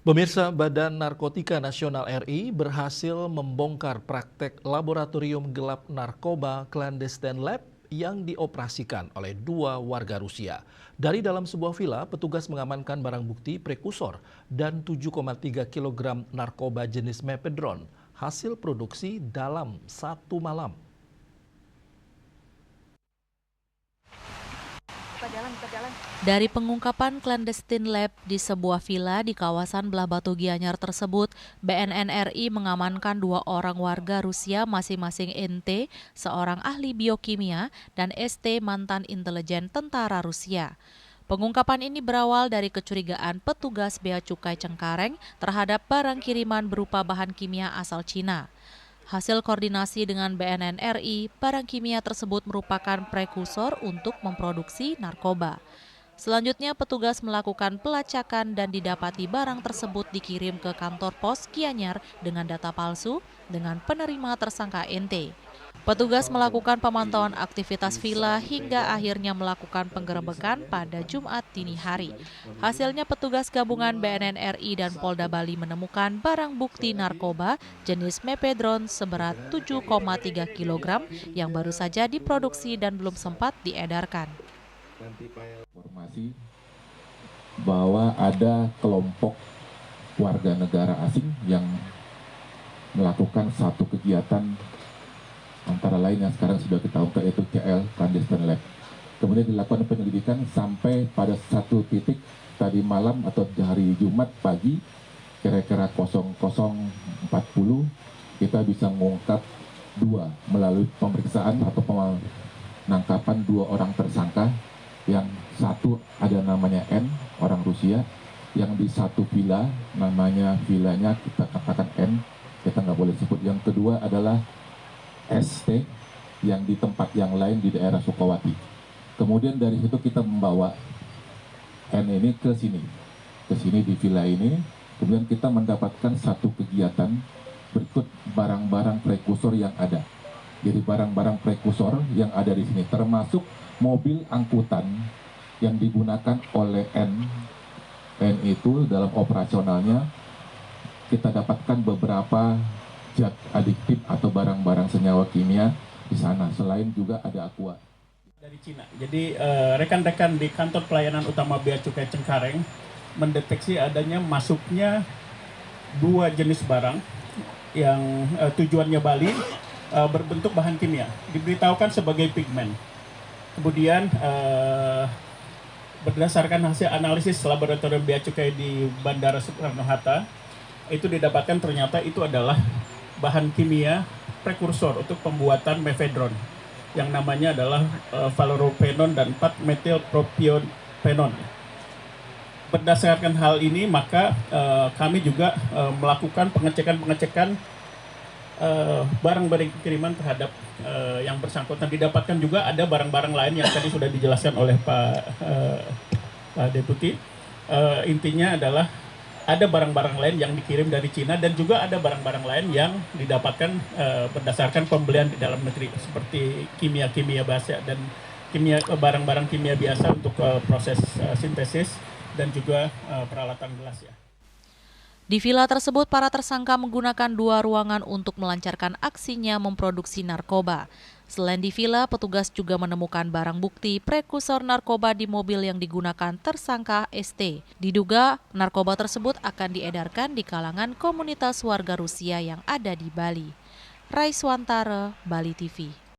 Pemirsa, Badan Narkotika Nasional RI berhasil membongkar praktek laboratorium gelap narkoba clandestine lab yang dioperasikan oleh dua warga Rusia. Dari dalam sebuah villa, petugas mengamankan barang bukti prekursor dan 7,3 kg narkoba jenis mepedron, hasil produksi dalam satu malam. Dari pengungkapan clandestine lab di sebuah villa di kawasan Belah Batu Gianyar tersebut, BNN RI mengamankan dua orang warga Rusia masing-masing NT, seorang ahli biokimia, dan ST mantan intelijen tentara Rusia. Pengungkapan ini berawal dari kecurigaan petugas Bea Cukai Cengkareng terhadap barang kiriman berupa bahan kimia asal Cina. Hasil koordinasi dengan BNN RI, barang kimia tersebut merupakan prekursor untuk memproduksi narkoba. Selanjutnya petugas melakukan pelacakan dan didapati barang tersebut dikirim ke kantor pos Gianyar dengan data palsu dengan penerima tersangka NT. Petugas melakukan pemantauan aktivitas villa hingga akhirnya melakukan penggerebekan pada Jumat dini hari. Hasilnya petugas gabungan BNN RI dan Polda Bali menemukan barang bukti narkoba jenis mepedron seberat 7,3 kg yang baru saja diproduksi dan belum sempat diedarkan. Informasi bahwa ada kelompok warga negara asing yang melakukan satu kegiatan antara lain yang sekarang sudah kita ungkap yaitu CL Clandestine Lab. Kemudian dilakukan penyelidikan sampai pada satu titik tadi malam atau hari Jumat pagi kira-kira 00.40 kita bisa mengungkap melalui pemeriksaan atau penangkapan dua orang tersangka. Yang satu ada namanya N, orang Rusia, yang di satu villa, villanya kita katakan N, kita nggak boleh sebut. Yang kedua adalah ST, yang di tempat yang lain di daerah Sukawati. Kemudian dari situ kita membawa N ini ke sini di villa ini, kemudian kita mendapatkan satu kegiatan berikut barang-barang prekursor yang ada. Jadi barang-barang prekursor yang ada di sini termasuk mobil angkutan yang digunakan oleh N itu dalam operasionalnya kita dapatkan beberapa zat adiktif atau barang-barang senyawa kimia di sana. Selain juga ada aqua dari Cina. Jadi rekan-rekan di kantor pelayanan utama Bea Cukai Cengkareng mendeteksi adanya masuknya dua jenis barang yang tujuannya Bali berbentuk bahan kimia, diberitahukan sebagai pigmen. Kemudian berdasarkan hasil analisis laboratorium Bea Cukai di Bandara Soekarno-Hatta, itu didapatkan ternyata itu adalah bahan kimia prekursor untuk pembuatan mefedron, yang namanya adalah valorophenone dan 4-metilpropionephenone. Berdasarkan hal ini, maka kami juga melakukan pengecekan barang-barang kiriman terhadap yang bersangkutan. Didapatkan juga ada barang-barang lain yang tadi sudah dijelaskan oleh Pak Deputi. Intinya adalah ada barang-barang lain yang dikirim dari Cina dan juga ada barang-barang lain yang didapatkan berdasarkan pembelian di dalam negeri seperti kimia biasa dan barang-barang kimia biasa untuk proses sintesis dan juga peralatan gelas ya. Di villa tersebut, para tersangka menggunakan dua ruangan untuk melancarkan aksinya memproduksi narkoba. Selain di villa, petugas juga menemukan barang bukti prekursor narkoba di mobil yang digunakan tersangka ST. Diduga, narkoba tersebut akan diedarkan di kalangan komunitas warga Rusia yang ada di Bali. Raiswantara, Bali TV.